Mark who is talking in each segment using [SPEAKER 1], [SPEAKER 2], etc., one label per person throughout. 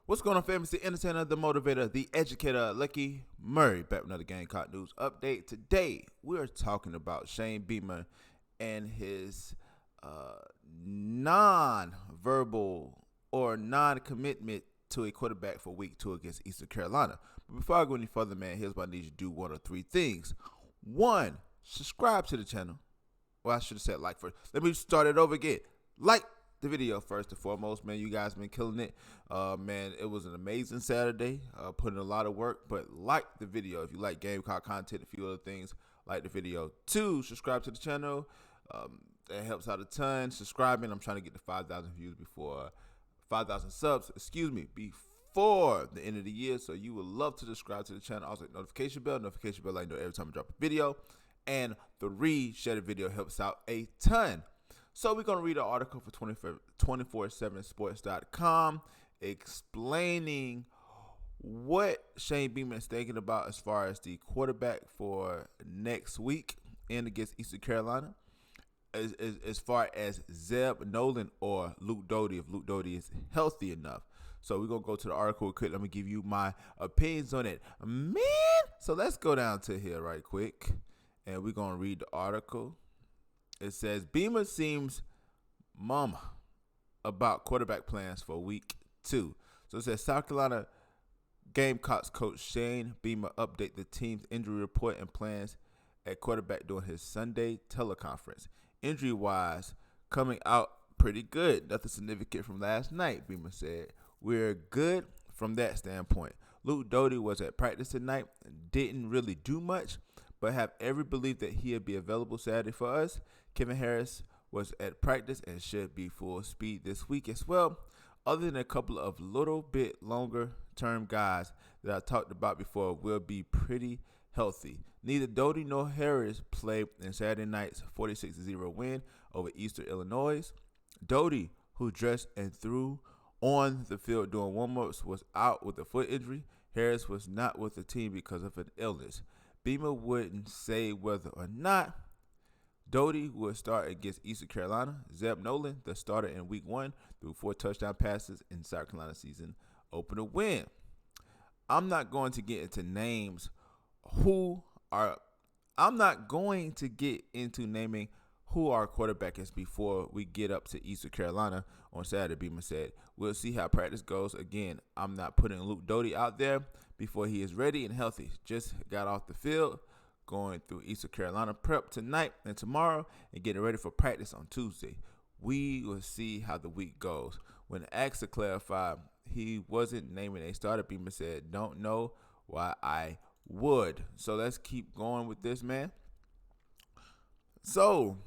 [SPEAKER 1] What's going on, famous? The entertainer, the motivator, the educator, Lucky Murray, back with another Gamecock news update. Today, we're talking about Shane Beamer and his non-verbal or non-commitment to a quarterback for week 2 against Eastern Carolina. But before I go any further, man, here's what I need you to do: 1 or 3 things. 1, subscribe to the channel. Well, I should have said like first. Let me start it over again. Like the video first and foremost, man. You guys been killing it. Man, it was an amazing Saturday. Put in a lot of work, but like the video. If you like Gamecock content, a few other things, like the video. 2, subscribe to the channel. That helps out a ton. Subscribing. I'm trying to get to 5,000 views before 5,000 subs. Before the end of the year. So you would love to subscribe to the channel. Also, notification bell. Like you know every time I drop a video. And 3, share the video helps out a ton. So we're going to read an article for 247sports.com explaining what Shane Beamer is thinking about as far as the quarterback for next week and against Eastern Carolina. As far as Zeb Noland or Luke Doty, if Luke Doty is healthy enough. So we're going to go to the article quick. Let me give you my opinions on it. Man, so let's go down to here right quick. And we're going to read the article. It says, Beamer seems mum about quarterback plans for week 2. So it says, South Carolina Gamecocks coach Shane Beamer update the team's injury report and plans at quarterback during his Sunday teleconference. Injury-wise, coming out pretty good. Nothing significant from last night, Beamer said. We're good from that standpoint. Luke Doty was at practice tonight and didn't really do much, but have every belief that he'll be available Saturday for us. Kevin Harris was at practice and should be full speed this week as well. Other than a couple of little bit longer term guys that I talked about before, will be pretty healthy. Neither Doty nor Harris played in Saturday night's 46-0 win over Eastern Illinois. Doty, who dressed and threw on the field during warm-ups, was out with a foot injury. Harris was not with the team because of an illness. Beamer wouldn't say whether or not Doty will start against Eastern Carolina. Zeb Noland, the starter in week 1, threw 4 touchdown passes in South Carolina season opener win. I'm not going to get into names I'm not going to get into naming who our quarterback is before we get up to Eastern Carolina on Saturday, Beamer said. We'll see how practice goes. Again, I'm not putting Luke Doty out there before he is ready and healthy. Just got off the field, going through Eastern Carolina prep tonight and tomorrow, and getting ready for practice on Tuesday. We will see how the week goes. When asked to clarify, he wasn't naming a starter. Beamer said, don't know why I would. So let's keep going with this, man. So,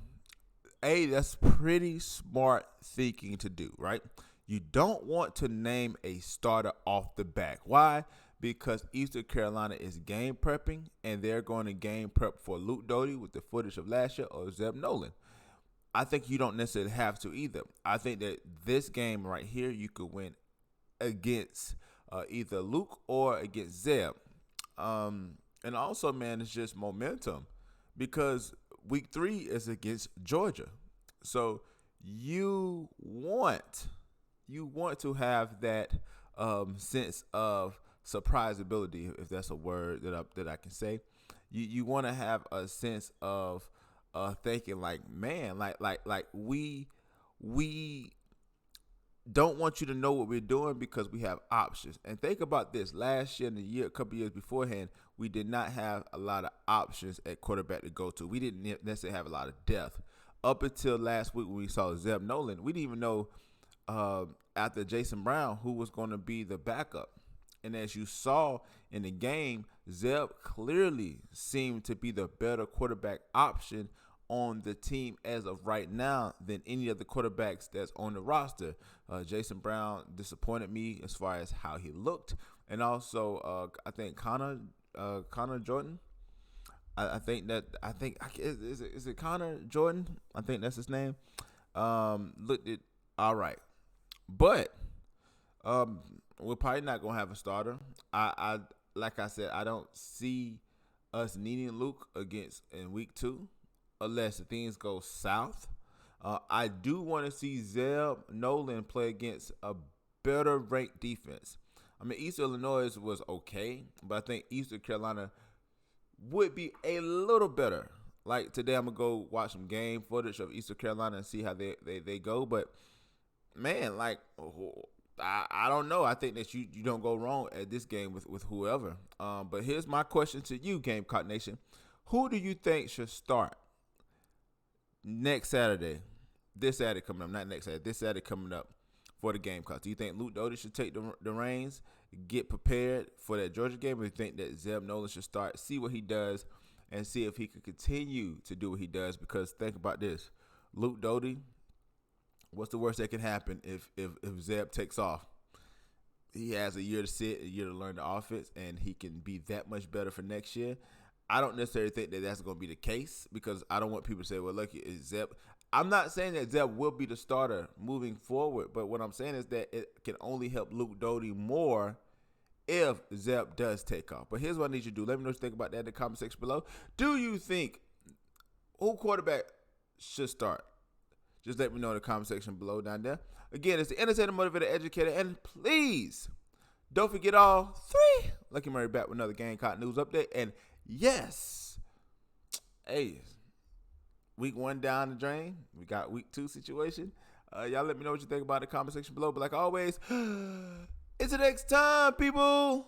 [SPEAKER 1] that's pretty smart thinking to do, right? You don't want to name a starter off the back. Why? Because Eastern Carolina is game prepping, and they're going to game prep for Luke Doty with the footage of last year or Zeb Noland. I think you don't necessarily have to either. I think that this game right here, you could win against either Luke or against Zeb. And also, man, it's just momentum because week 3 is against Georgia. So you want to have that sense of surprisability, if that's a word that I can say. You want to have a sense of thinking like, man, like we don't want you to know what we're doing because we have options. And think about this. Last year and the year, a couple years beforehand, we did not have a lot of options at quarterback to go to. We didn't necessarily have a lot of depth. Up until last week when we saw Zeb Noland, we didn't even know after Jason Brown who was going to be the backup. And as you saw in the game, Zeb clearly seemed to be the better quarterback option on the team as of right now than any of the quarterbacks that's on the roster. Jason Brown disappointed me as far as how he looked, and also I think Connor Jordan. I think is it Connor Jordan? I think that's his name. Looked it all right, but we're probably not gonna have a starter. I like I said, I don't see us needing Luke in week 2. Unless things go south. I do want to see Zeb Noland play against a better ranked defense. I mean, East Illinois was okay, but I think Eastern Carolina would be a little better. Like today, I'm gonna go watch some game footage of Eastern Carolina and see how they go. But man, like I don't know. I think that you don't go wrong at this game with whoever. But here's my question to you, Gamecock Nation: who do you think should start next Saturday? This Saturday coming up, not next Saturday. This Saturday coming up for the Gamecocks. Do you think Luke Doty should take the reins, get prepared for that Georgia game, or do you think that Zeb Noland should start, see what he does, and see if he could continue to do what he does? Because think about this, Luke Doty. What's the worst that can happen if Zeb takes off? He has a year to sit, a year to learn the offense, and he can be that much better for next year. I don't necessarily think that that's going to be the case because I don't want people to say, well, look, is Zeb. I'm not saying that Zeb will be the starter moving forward, but what I'm saying is that it can only help Luke Doty more if Zeb does take off. But here's what I need you to do. Let me know what you think about that in the comment section below. Do you think who quarterback should start? Just let me know in the comment section below down there. Again, it's the Entertainer, Motivator, Educator, and please don't forget all three. Lucky Murray back with another Gamecock news update. And yes, hey, week 1 down the drain. We got week 2 situation. Y'all let me know what you think about it in the comment section below. But like always, it's the next time, people.